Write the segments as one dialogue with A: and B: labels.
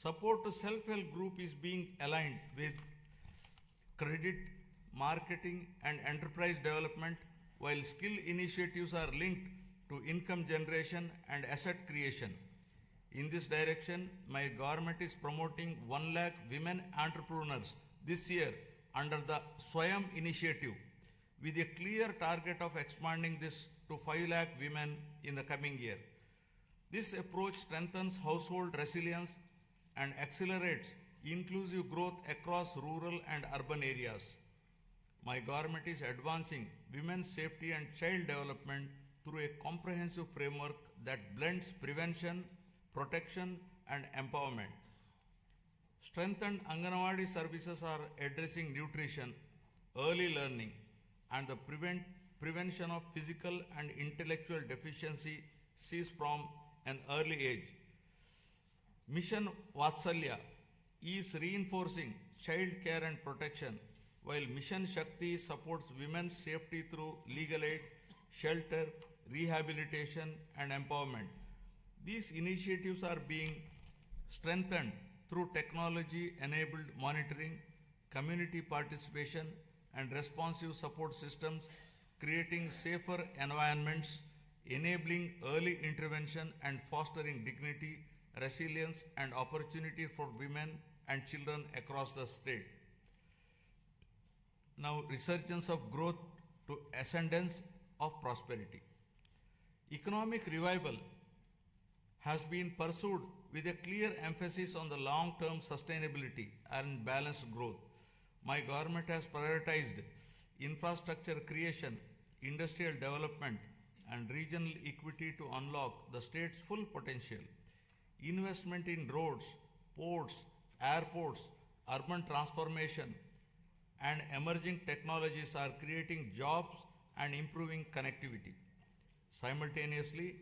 A: Support to self-help group is being aligned with credit, marketing and enterprise development, while skill initiatives are linked to income generation and asset creation. In this direction, my government is promoting 1 lakh women entrepreneurs this year under the Swayam initiative, with a clear target of expanding this to 5 lakh women in the coming year. This approach strengthens household resilience and accelerates inclusive growth across rural and urban areas. My government is advancing women's safety and child development through a comprehensive framework that blends prevention, protection and empowerment. Strengthened Anganwadi services are addressing nutrition, early learning and the prevention of physical and intellectual deficiencies from an early age. Mission Vatsalya is reinforcing child care and protection, while Mission Shakti supports women's safety through legal aid, shelter, rehabilitation and empowerment. These initiatives are being strengthened through technology-enabled monitoring, community participation and responsive support systems, creating safer environments, enabling early intervention and fostering dignity, resilience and opportunity for women and children across the state. Now, resurgence of growth to ascendance of prosperity. Economic revival has been pursued with a clear emphasis on the long-term sustainability and balanced growth. My government has prioritized infrastructure creation, industrial development and regional equity to unlock the state's full potential. Investment in roads, ports, airports, urban transformation and emerging technologies are creating jobs and improving connectivity. Simultaneously,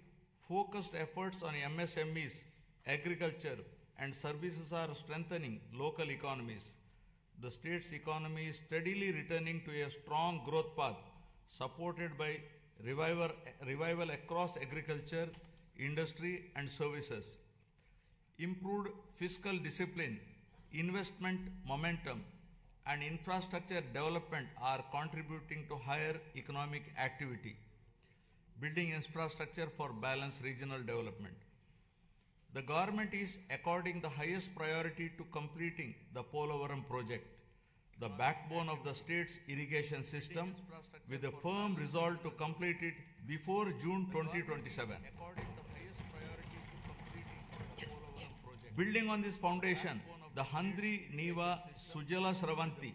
A: focused efforts on MSMEs, agriculture and services are strengthening local economies. The state's economy is steadily returning to a strong growth path, supported by revival across agriculture, industry and services. Improved fiscal discipline, investment momentum and infrastructure development are contributing to higher economic activity. Building infrastructure for balanced regional development. The government is according the highest priority to completing the Polavaram project, the backbone of the state's irrigation system, with a firm resolve to complete it before June 2027. Building on this foundation, the Handri Niva Sujala Sravanti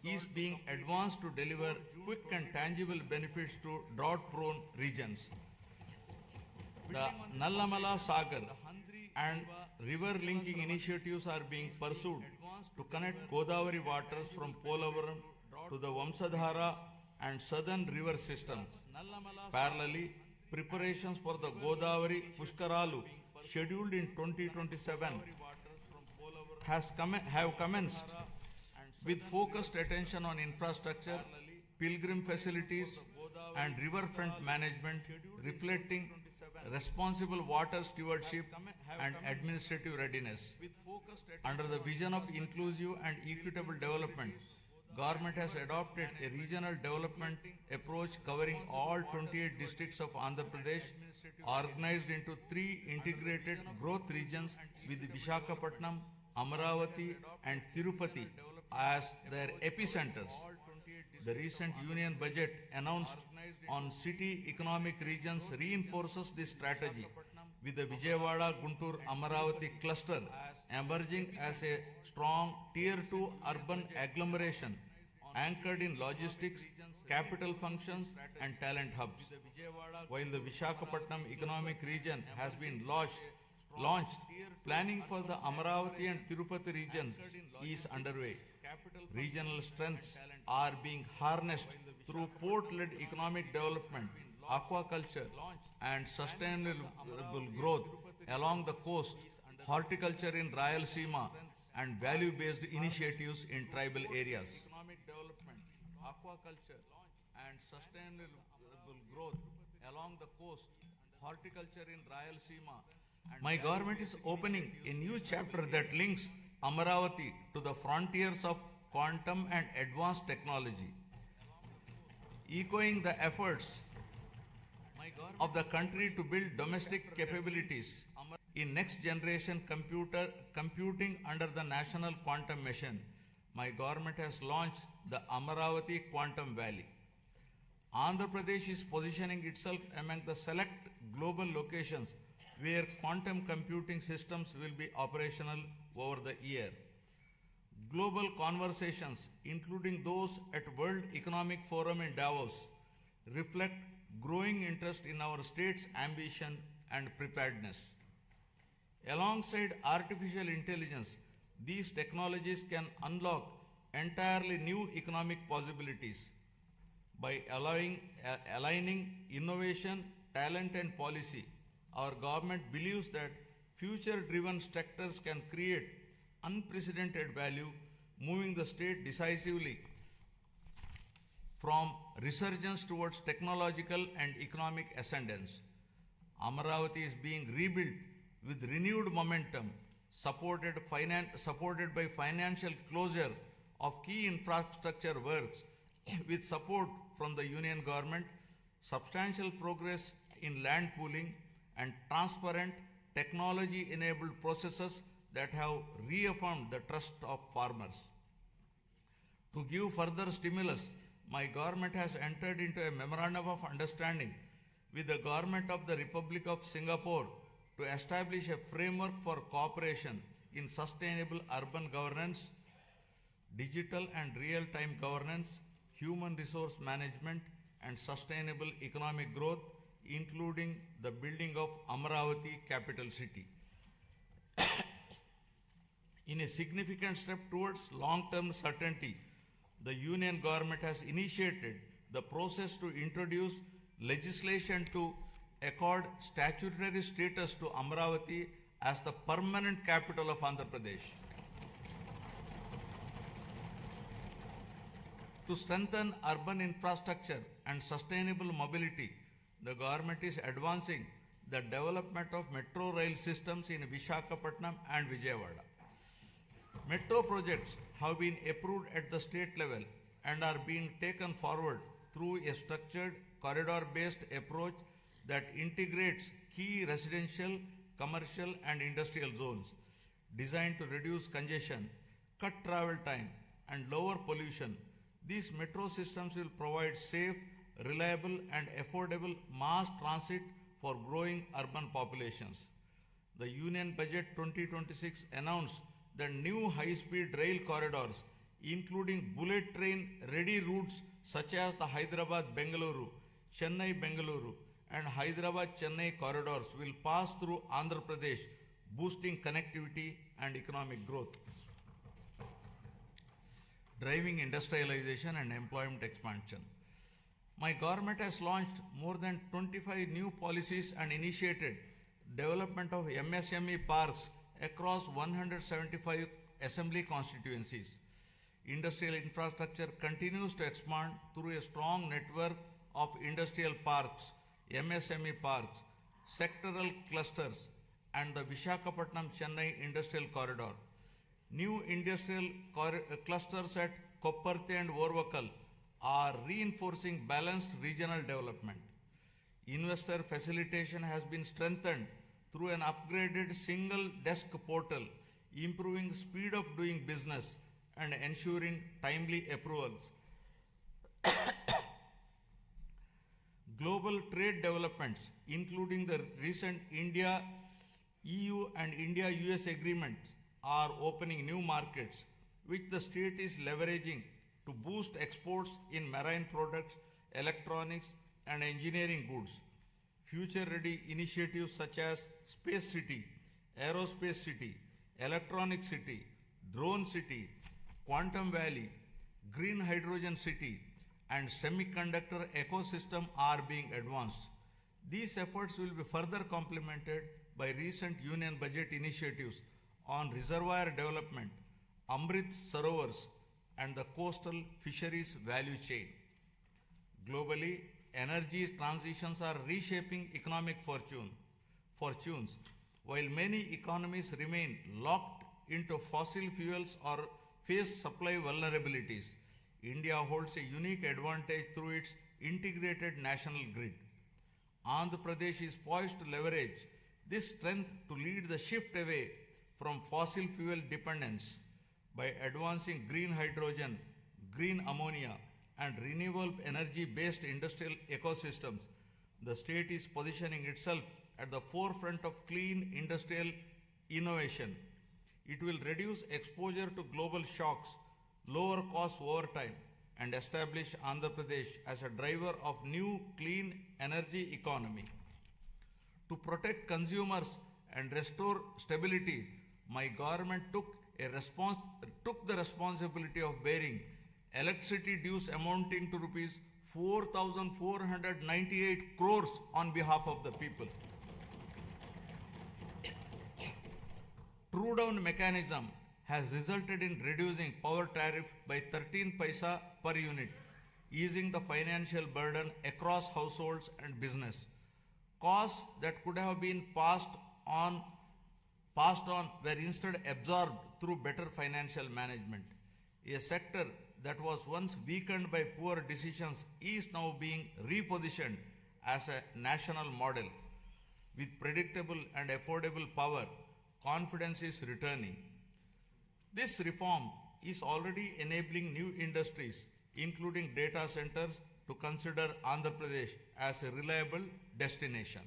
A: is being advanced to deliver quick and tangible benefits to drought-prone regions. The Nallamala Sagar and river linking initiatives are being pursued to connect Godavari waters from Polavaram to the Vamsadhara and southern river systems. Parallelly, preparations for the Godavari Pushkaralu scheduled in 2027 have commenced, with focused attention on infrastructure, pilgrim facilities and riverfront management, reflecting responsible water stewardship and administrative readiness. Under the vision of inclusive and equitable development, government has adopted a regional development approach covering all 28 districts of Andhra Pradesh, organized into 3 integrated growth regions with Visakhapatnam, Amaravati and Tirupati as their epicenters. The recent union budget announced on city economic regions reinforces this strategy, with the Vijayawada Guntur Amaravati cluster emerging as a strong tier 2 urban agglomeration anchored in logistics, capital functions and talent hubs. While the Visakhapatnam economic region has been launched, planning for the Amaravati and Tirupati regions is underway. Regional strengths are being harnessed through port-led economic development, aquaculture and sustainable growth along the coast, horticulture in Rayalaseema and value-based initiatives in tribal areas. Aquaculture and sustainable growth along the coast, horticulture in Rayalaseema My government is opening a new chapter that links Amaravati to the frontiers of quantum and advanced technology, echoing the efforts of the country to build domestic capabilities in next generation computing under the National Quantum Mission. My government has launched the Amaravati Quantum Valley. Andhra Pradesh is positioning itself among the select global locations where quantum computing systems will be operational over the year. Global conversations, including those at World Economic Forum in Davos, reflect growing interest in our state's ambition and preparedness. Alongside artificial intelligence, these technologies can unlock entirely new economic possibilities by aligning innovation, talent, and policy. Our government believes that future-driven sectors can create unprecedented value, moving the state decisively from resurgence towards technological and economic ascendance. Amaravati is being rebuilt with renewed momentum, supported by financial closure of key infrastructure works with support from the union government, substantial progress in land pooling, and transparent technology-enabled processes that have reaffirmed the trust of farmers. To give further stimulus, my government has entered into a memorandum of understanding with the government of the Republic of Singapore to establish a framework for cooperation in sustainable urban governance, digital and real-time governance, human resource management, and sustainable economic growth, including the building of Amaravati capital city. In a significant step towards long-term certainty, the union government has initiated the process to introduce legislation to accord statutory status to Amaravati as the permanent capital of Andhra Pradesh. To strengthen urban infrastructure and sustainable mobility, the government is advancing the development of metro rail systems in Visakhapatnam and Vijayawada. Metro projects have been approved at the state level and are being taken forward through a structured corridor-based approach that integrates key residential, commercial, and industrial zones designed to reduce congestion, cut travel time, and lower pollution. These metro systems will provide safe, reliable, and affordable mass transit for growing urban populations. The Union Budget 2026 announced the new high-speed rail corridors, including bullet train-ready routes such as the Hyderabad-Bengaluru, Chennai-Bengaluru, and Hyderabad-Chennai corridors will pass through Andhra Pradesh, boosting connectivity and economic growth, driving industrialization and employment expansion. My government has launched more than 25 new policies and initiated development of MSME parks across 175 assembly constituencies. Industrial infrastructure continues to expand through a strong network of industrial parks, MSME parks, sectoral clusters, and the Visakhapatnam-Chennai Industrial Corridor. New industrial clusters at Kopparthi and Orvakal are reinforcing balanced regional development. Investor facilitation has been strengthened through an upgraded single desk portal, improving speed of doing business and ensuring timely approvals. Global trade developments, including the recent India-EU and India-US agreements, are opening new markets, which the state is leveraging to boost exports in marine products, electronics, and engineering goods. Future-ready initiatives such as Space City, Aerospace City, Electronic City, Drone City, Quantum Valley, Green Hydrogen City, and semiconductor ecosystem are being advanced. These efforts will be further complemented by recent Union Budget initiatives on reservoir development, Amrit Sarovars, and the coastal fisheries value chain. Globally, energy transitions are reshaping economic fortunes. While many economies remain locked into fossil fuels or face supply vulnerabilities, India holds a unique advantage through its integrated national grid. Andhra Pradesh is poised to leverage this strength to lead the shift away from fossil fuel dependence by advancing green hydrogen, green ammonia, and renewable energy-based industrial ecosystems. The state is positioning itself at the forefront of clean industrial innovation. It will reduce exposure to global shocks, lower costs over time, and establish Andhra Pradesh as a driver of new clean energy economy. To protect consumers and restore stability, my government took the responsibility of bearing electricity dues amounting to rupees 4,498 crores on behalf of the people. True down mechanism has resulted in reducing power tariff by 13 paisa per unit, easing the financial burden across households and business. Costs that could have been passed on were instead absorbed through better financial management. A sector that was once weakened by poor decisions is now being repositioned as a national model. With predictable and affordable power, confidence is returning. This reform is already enabling new industries, including data centers, to consider Andhra Pradesh as a reliable destination.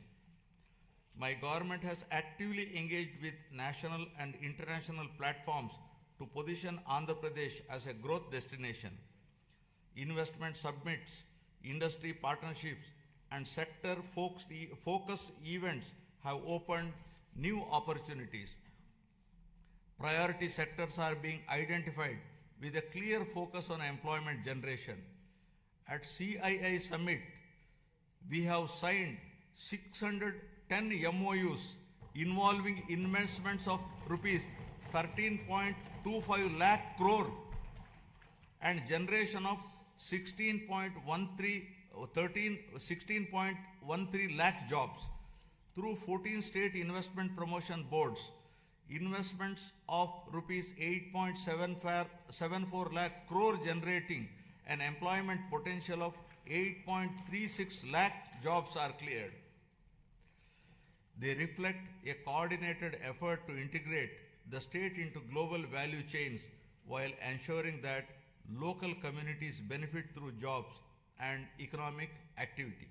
A: My government has actively engaged with national and international platforms to position Andhra Pradesh as a growth destination. Investment summits, industry partnerships, and sector-focused events have opened new opportunities. Priority sectors are being identified with a clear focus on employment generation. At CII Summit, we have signed 610 MOUs involving investments of rupees 13.25 lakh crore and generation of 16.13 lakh jobs through 14 state investment promotion boards. Investments of rupees 8.74 lakh crore generating an employment potential of 8.36 lakh jobs are cleared. They reflect a coordinated effort to integrate the state into global value chains while ensuring that local communities benefit through jobs and economic activity.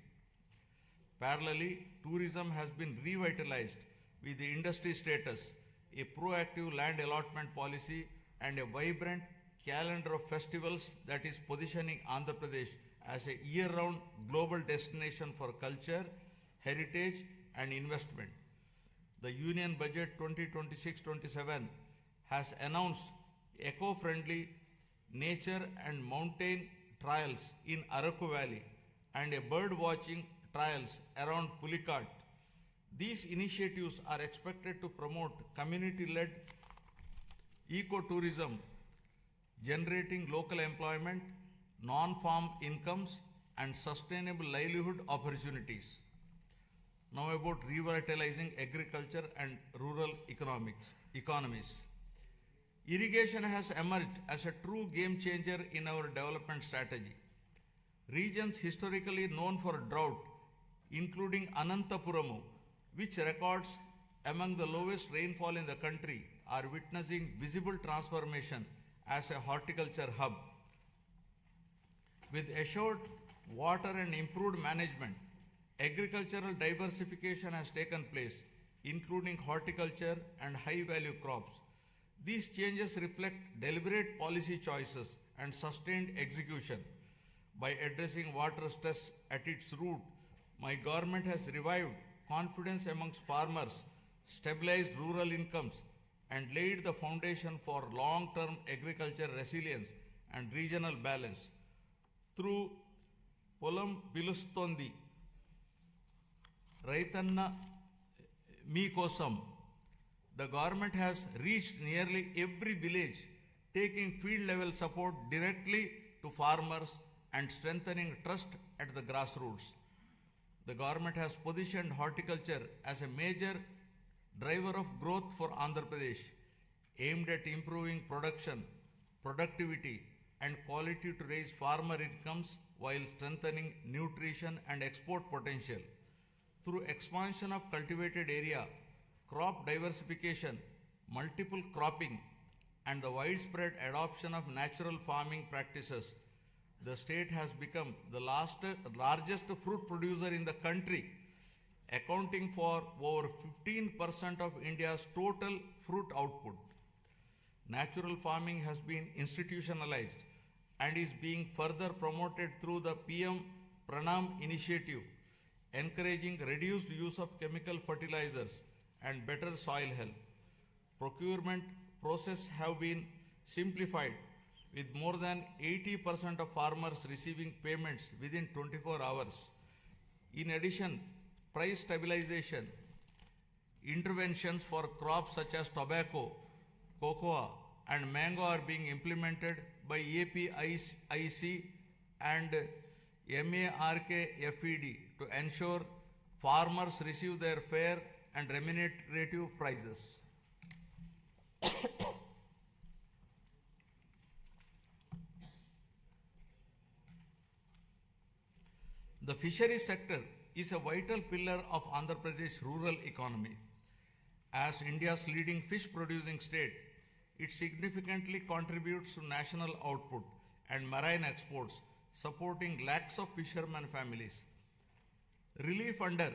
A: Parallelly, tourism has been revitalized with the industry status, a proactive land allotment policy, and a vibrant calendar of festivals that is positioning Andhra Pradesh as a year-round global destination for culture, heritage, and investment. The Union Budget 2026-27 has announced eco-friendly nature and mountain trails in Araku Valley and a bird watching trails around Pulikat. These initiatives are expected to promote community-led ecotourism, generating local employment, non-farm incomes, and sustainable livelihood opportunities. Now about revitalizing agriculture and rural economies. Irrigation has emerged as a true game changer in our development strategy. Regions historically known for drought, including Anantapuramu, which records among the lowest rainfall in the country, are witnessing visible transformation as a horticulture hub. With assured water and improved management, agricultural diversification has taken place, including horticulture and high-value crops. These changes reflect deliberate policy choices and sustained execution. By addressing water stress at its root, my government has revived confidence amongst farmers, stabilized rural incomes, and laid the foundation for long-term agriculture resilience and regional balance. Through Polam Pilustondi, Raitanna Meekosam, the government has reached nearly every village, taking field-level support directly to farmers and strengthening trust at the grassroots. The government has positioned horticulture as a major driver of growth for Andhra Pradesh, aimed at improving production, productivity, and quality to raise farmer incomes while strengthening nutrition and export potential. Through expansion of cultivated area, crop diversification, multiple cropping, and the widespread adoption of natural farming practices, the state has become the largest fruit producer in the country, accounting for over 15% of India's total fruit output. Natural farming has been institutionalized and is being further promoted through the PM Pranam initiative, encouraging reduced use of chemical fertilizers and better soil health. Procurement process have been simplified, with more than 80% of farmers receiving payments within 24 hours. In addition, price stabilization interventions for crops such as tobacco, cocoa, and mango are being implemented by APIC and MARKFED to ensure farmers receive their fair and remunerative prices. The fisheries sector is a vital pillar of Andhra Pradesh rural economy. As India's leading fish producing state, it significantly contributes to national output and marine exports, supporting lakhs of fishermen families. Relief under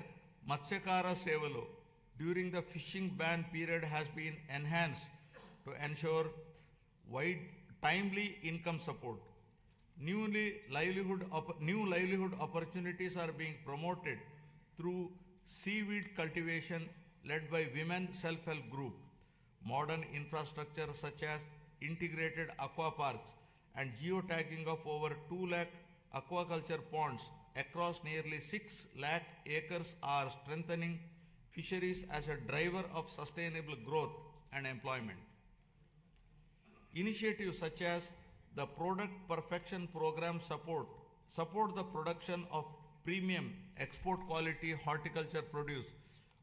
A: Matsyakara Sevalo during the fishing ban period has been enhanced to ensure timely income support. New livelihood opportunities are being promoted through seaweed cultivation led by women self-help group. Modern infrastructure such as integrated aqua parks and geotagging of over 2 lakh aquaculture ponds across nearly 6 lakh acres are strengthening fisheries as a driver of sustainable growth and employment. Initiatives such as the Product Perfection Program support the production of premium export quality horticulture produce,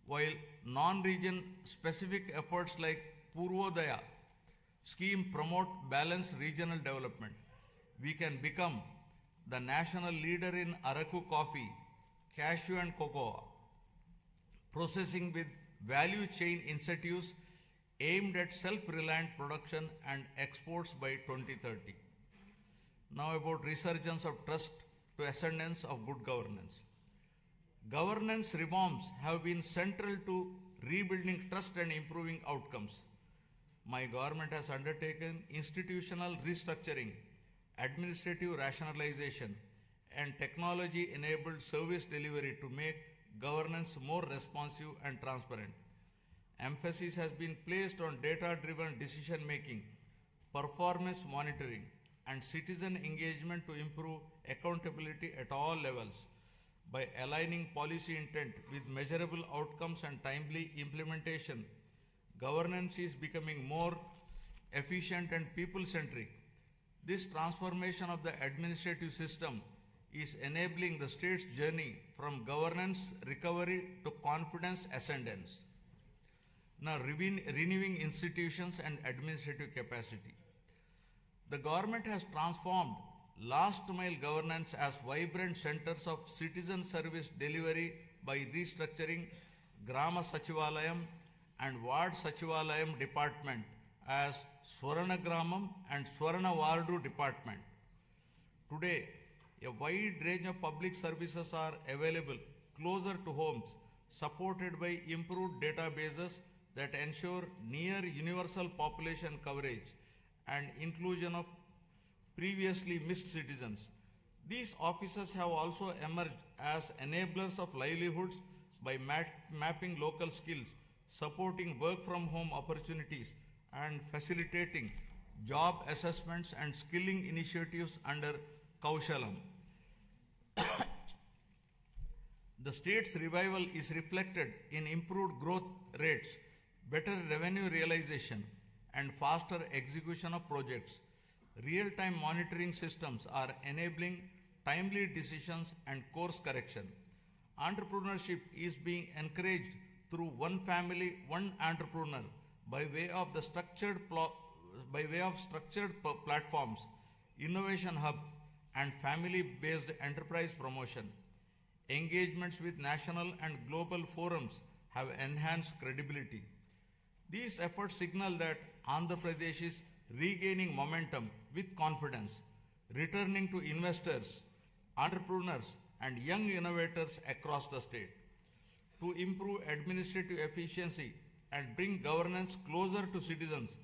A: while non-region specific efforts like Purvodaya scheme promote balanced regional development. We can become the national leader in Araku coffee, cashew and cocoa processing with value chain incentives aimed at self-reliant production and exports by 2030. Now about resurgence of trust to ascendance of good governance. Governance reforms have been central to rebuilding trust and improving outcomes. My government has undertaken institutional restructuring, administrative rationalization, and technology-enabled service delivery to make governance more responsive and transparent. Emphasis has been placed on data-driven decision-making, performance monitoring, and citizen engagement to improve accountability at all levels. By aligning policy intent with measurable outcomes and timely implementation, governance is becoming more efficient and people-centric. This transformation of the administrative system is enabling the state's journey from governance recovery to confidence ascendance. Now, renewing institutions and administrative capacity. The government has transformed last mile governance as vibrant centers of citizen service delivery by restructuring Grama Sachivalayam and Ward Sachivalayam department as Swarana Gramam and Swarana Wardu department. Today, a wide range of public services are available closer to homes, supported by improved databases that ensure near universal population coverage and inclusion of previously missed citizens. These offices have also emerged as enablers of livelihoods by mapping local skills, supporting work from home opportunities, and facilitating job assessments and skilling initiatives under Kaushalam. The state's revival is reflected in improved growth rates, better revenue realization, and faster execution of projects. Real-time monitoring systems are enabling timely decisions and course correction. Entrepreneurship is being encouraged through one family, one entrepreneur by way of structured platforms, innovation hubs, and family-based enterprise promotion. Engagements with national and global forums have enhanced credibility. These efforts signal that Andhra Pradesh is regaining momentum with confidence, returning to investors, entrepreneurs, and young innovators across the state. To improve administrative efficiency and bring governance closer to citizens,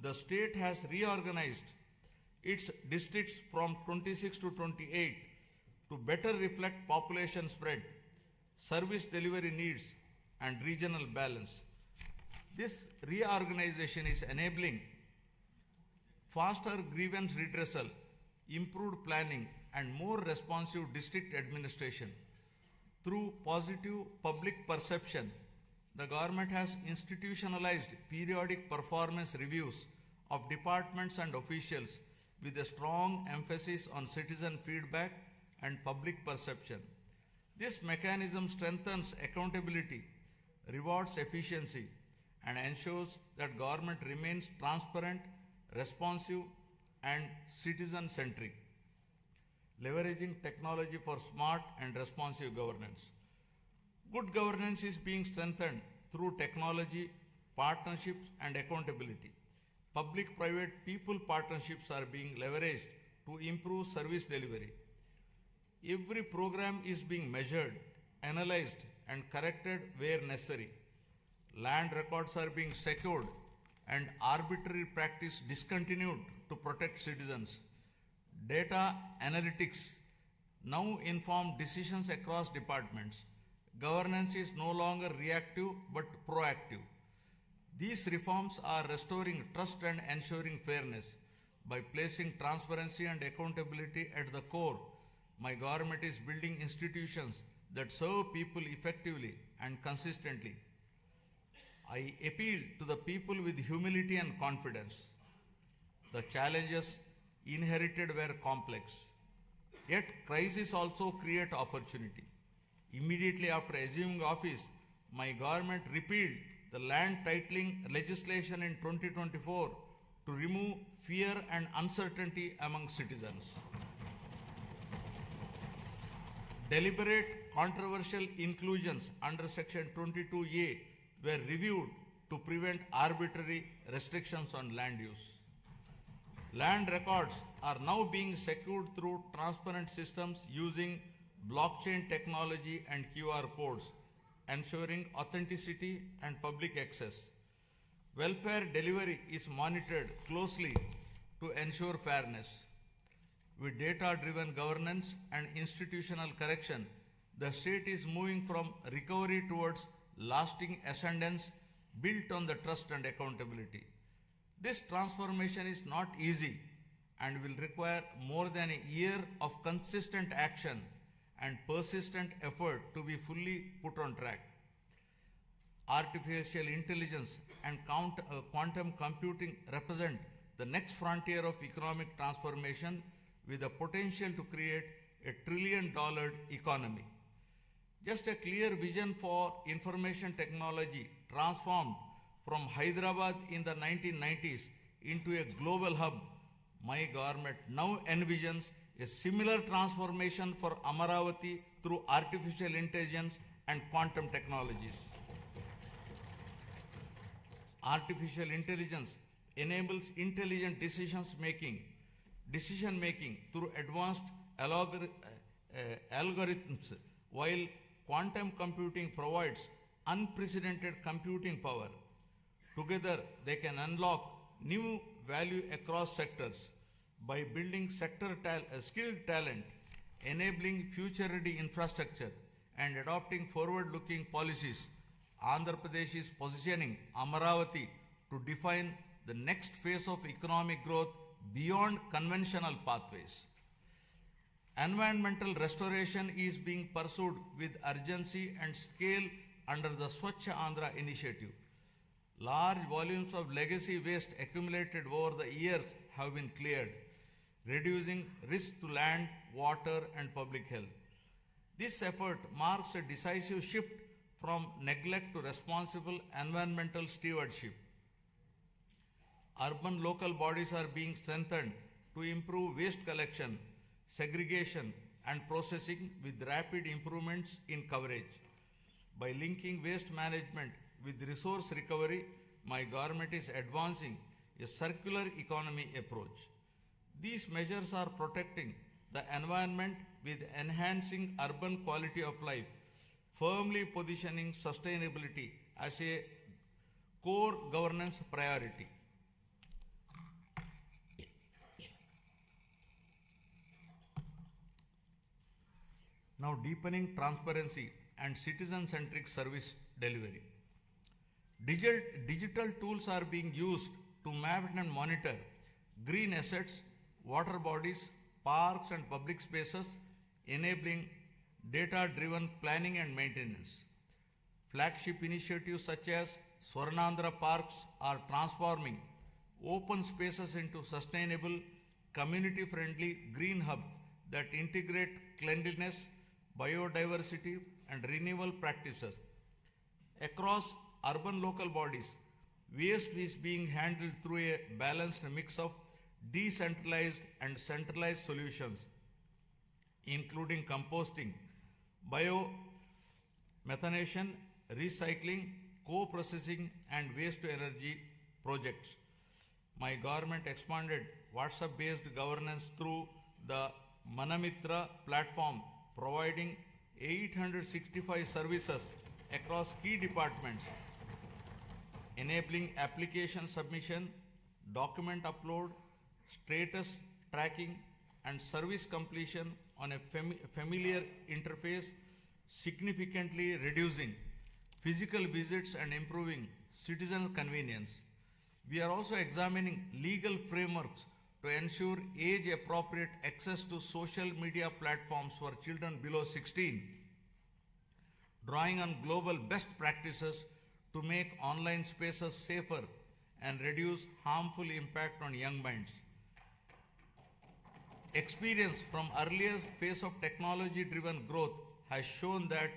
A: the state has reorganized its districts from 26 to 28 to better reflect population spread, service delivery needs, and regional balance. This reorganization is enabling faster grievance redressal, improved planning, and more responsive district administration. Through positive public perception, the government has institutionalized periodic performance reviews of departments and officials with a strong emphasis on citizen feedback and public perception. This mechanism strengthens accountability, rewards efficiency, and ensures that government remains transparent, responsive, and citizen-centric, leveraging technology for smart and responsive governance. Good governance is being strengthened through technology, partnerships, and accountability. Public-private people partnerships are being leveraged to improve service delivery. Every program is being measured, analyzed, and corrected where necessary. Land records are being secured and arbitrary practice discontinued to protect citizens. Data analytics now inform decisions across departments. Governance is no longer reactive but proactive. These reforms are restoring trust and ensuring fairness. By placing transparency and accountability at the core, my government is building institutions that serve people effectively and consistently. I appeal to the people with humility and confidence. The challenges inherited were complex, yet crises also create opportunity. Immediately after assuming office, my government repealed the land titling legislation in 2024 to remove fear and uncertainty among citizens. Deliberate controversial inclusions under Section 22A were reviewed to prevent arbitrary restrictions on land use. Land records are now being secured through transparent systems using blockchain technology and QR codes, ensuring authenticity and public access. Welfare delivery is monitored closely to ensure fairness. With data-driven governance and institutional correction, the state is moving from recovery towards lasting ascendance built on the trust and accountability. This transformation is not easy and will require more than a year of consistent action and persistent effort to be fully put on track. Artificial intelligence and quantum computing represent the next frontier of economic transformation with the potential to create a $1 trillion economy. Just a clear vision for information technology transformed from Hyderabad in the 1990s into a global hub, my government now envisions a similar transformation for Amaravati through artificial intelligence and quantum technologies. Artificial intelligence enables intelligent decision making through advanced algorithms, while quantum computing provides unprecedented computing power. Together, they can unlock new value across sectors by building skilled talent, enabling future-ready infrastructure, and adopting forward-looking policies. Andhra Pradesh is positioning Amaravati to define the next phase of economic growth beyond conventional pathways. Environmental restoration is being pursued with urgency and scale under the Swachh Andhra initiative. Large volumes of legacy waste accumulated over the years have been cleared, reducing risk to land, water, and public health. This effort marks a decisive shift from neglect to responsible environmental stewardship. Urban local bodies are being strengthened to improve waste collection, segregation, and processing with rapid improvements in coverage. By linking waste management with resource recovery, my government is advancing a circular economy approach. These measures are protecting the environment with enhancing urban quality of life, firmly positioning sustainability as a core governance priority. Now, deepening transparency and citizen-centric service delivery. Digital tools are being used to map and monitor green assets, water bodies, parks and public spaces, enabling data-driven planning and maintenance. Flagship initiatives such as Swarnandhra Parks are transforming open spaces into sustainable, community-friendly green hubs that integrate cleanliness, biodiversity, and renewable practices. Across urban local bodies, waste is being handled through a balanced mix of decentralized and centralized solutions, including composting, biomethanation, recycling, co-processing, and waste-to-energy projects. My government expanded WhatsApp-based governance through the Manamitra platform, providing 865 services across key departments, enabling application submission, document upload, status tracking, and service completion on a familiar interface, significantly reducing physical visits and improving citizen convenience. We are also examining legal frameworks to ensure age-appropriate access to social media platforms for children below 16, drawing on global best practices to make online spaces safer and reduce harmful impact on young minds. Experience from earlier phase of technology-driven growth has shown that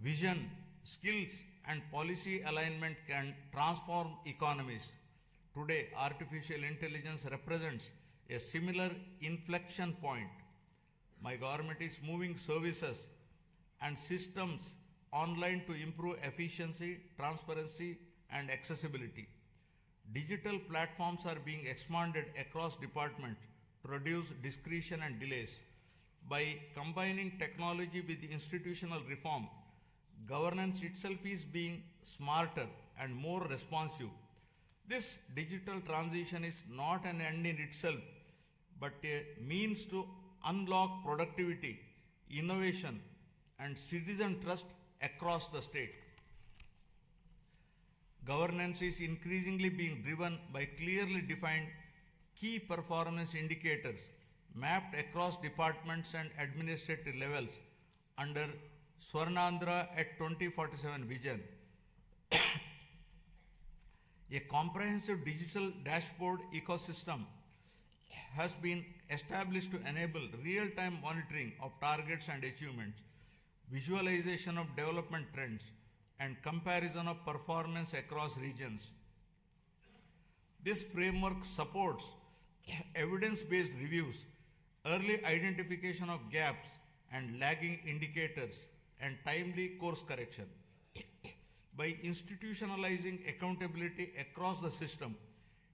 A: vision, skills, and policy alignment can transform economies. Today, artificial intelligence represents a similar inflection point. My government is moving services and systems online to improve efficiency, transparency, and accessibility. Digital platforms are being expanded across departments to reduce discretion and delays. By combining technology with institutional reform, governance itself is being smarter and more responsive. This digital transition is not an end in itself, but a means to unlock productivity, innovation, and citizen trust across the state. Governance is increasingly being driven by clearly defined key performance indicators mapped across departments and administrative levels under Swarnandhra at 2047 vision. A comprehensive digital dashboard ecosystem has been established to enable real-time monitoring of targets and achievements, visualization of development trends, and comparison of performance across regions. This framework supports evidence-based reviews, early identification of gaps and lagging indicators, and timely course correction. By institutionalizing accountability across the system,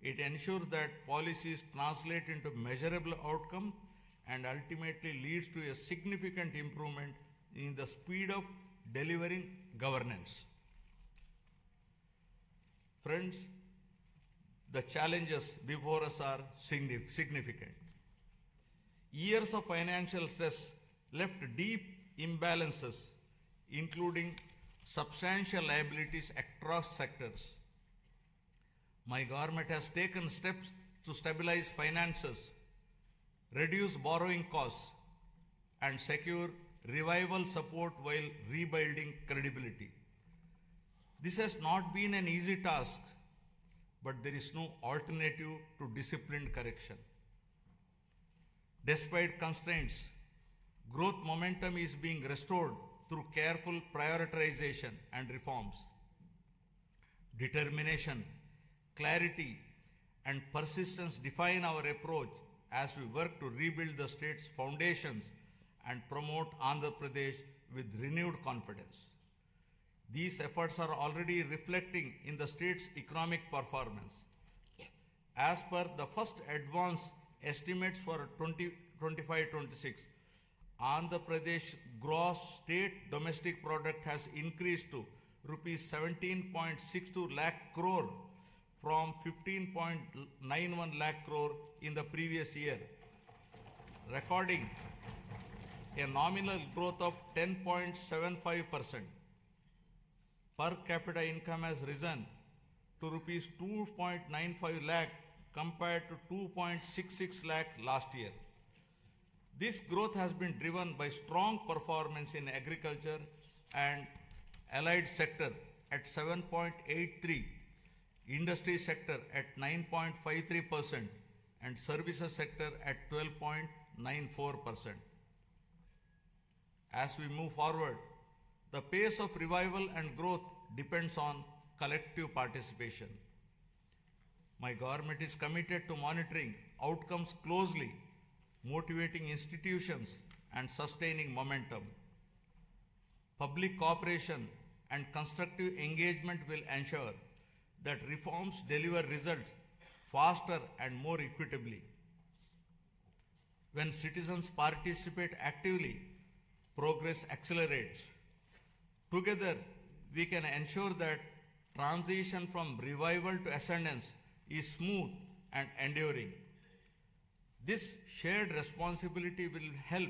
A: it ensures that policies translate into measurable outcomes and ultimately leads to a significant improvement in the speed of delivering governance. Friends, the challenges before us are significant. Years of financial stress left deep imbalances, including substantial liabilities across sectors. My government has taken steps to stabilize finances, reduce borrowing costs, and secure revival support while rebuilding credibility. This has not been an easy task, but there is no alternative to disciplined correction. Despite constraints, growth momentum is being restored through careful prioritization and reforms. Determination, clarity, and persistence define our approach as we work to rebuild the state's foundations and promote Andhra Pradesh with renewed confidence. These efforts are already reflecting in the state's economic performance. As per the first advance estimates for 2025-26, Andhra Pradesh gross state domestic product has increased to rupees 17.62 lakh crore from 15.91 lakh crore in the previous year, recording a nominal growth of 10.75%. Per capita income has risen to rupees 2.95 lakh compared to 2.66 lakh last year. This growth has been driven by strong performance in agriculture and allied sector at 7.83, industry sector at 9.53%, and services sector at 12.94%. As we move forward, the pace of revival and growth depends on collective participation. My government is committed to monitoring outcomes closely, motivating institutions, and sustaining momentum. Public cooperation and constructive engagement will ensure that reforms deliver results faster and more equitably. When citizens participate actively, progress accelerates. Together, we can ensure that transition from revival to ascendance is smooth and enduring. This shared responsibility will help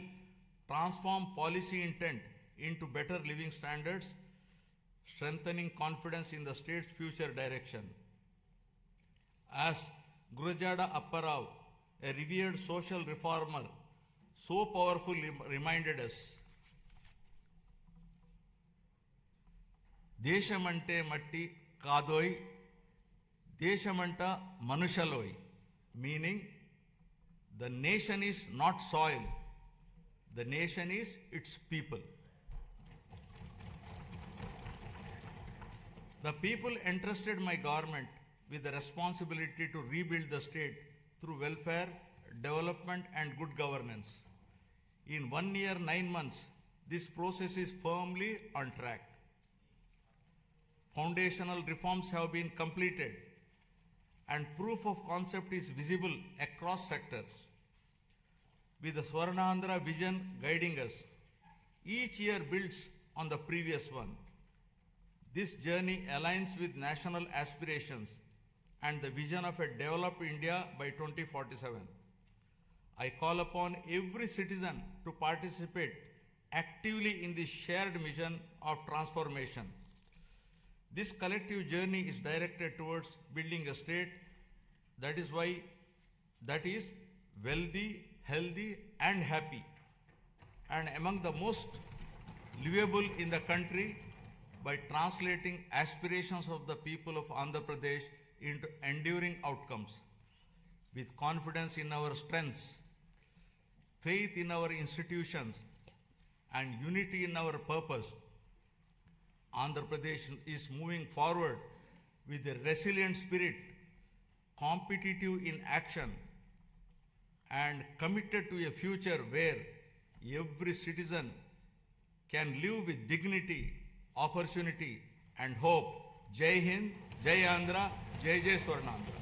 A: transform policy intent into better living standards, strengthening confidence in the state's future direction. As Gurujada Apparao, a revered social reformer, so powerfully reminded us, Deshamante matti kadoi, Deshamanta manushaloi, meaning the nation is not soil, the nation is its people. The people entrusted my government with the responsibility to rebuild the state through welfare, development, and good governance. In 1 year, 9 months, this process is firmly on track. Foundational reforms have been completed and proof of concept is visible across sectors. With the Swarnandhra vision guiding us, each year builds on the previous one. This journey aligns with national aspirations and the vision of a developed India by 2047. I call upon every citizen to participate actively in this shared mission of transformation. This collective journey is directed towards building a state that is wealthy, healthy, and happy, and among the most livable in the country by translating aspirations of the people of Andhra Pradesh into enduring outcomes. With confidence in our strengths, faith in our institutions, and unity in our purpose, Andhra Pradesh is moving forward with a resilient spirit, competitive in action, and committed to a future where every citizen can live with dignity, opportunity, and hope. Jai Hind, Jai Andhra, Jai Jai Swarnandhra.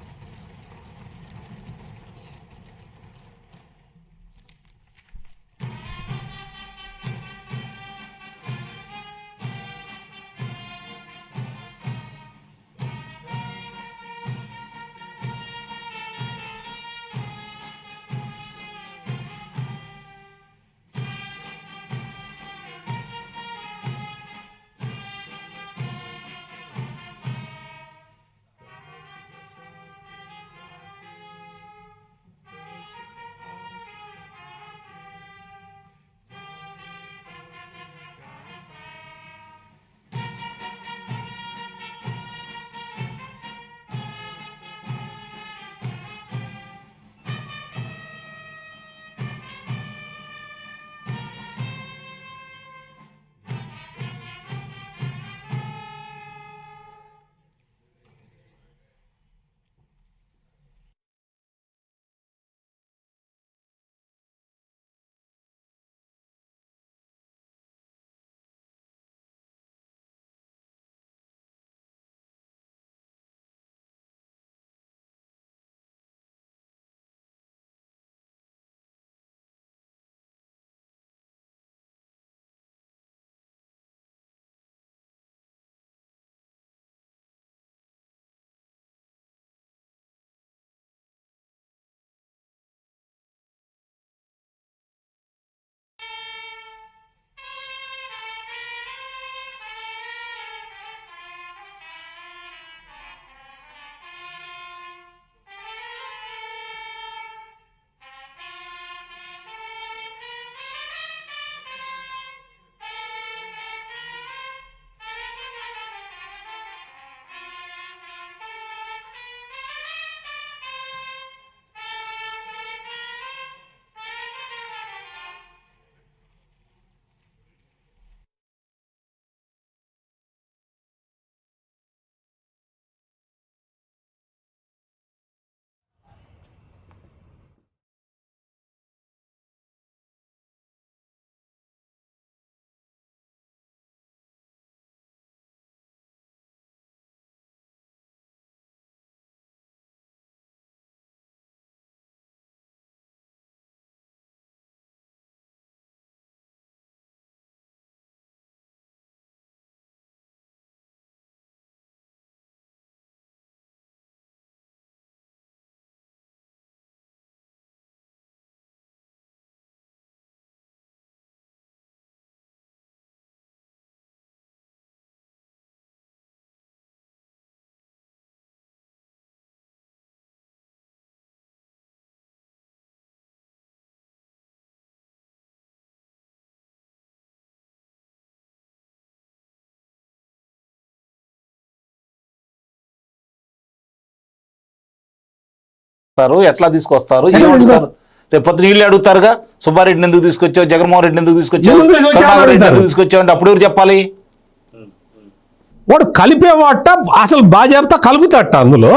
B: ఎట్లా తీసుకొస్తారు, ఏం అడుగుతారు? రేపు పొద్దున నీళ్ళు అడుగుతారుగా, సుబ్బారెడ్డిని ఎందుకు తీసుకొచ్చావు, జగన్మోహన్ రెడ్డిని ఎందుకు తీసుకొచ్చావు, కరుణాకర్ రెడ్డిని ఎందుకు తీసుకొచ్చావు అంటే అప్పుడు ఎవరు చెప్పాలి?
C: వాడు కలిపేవాట అసలు బాధ్యత కలుపుతాట అందులో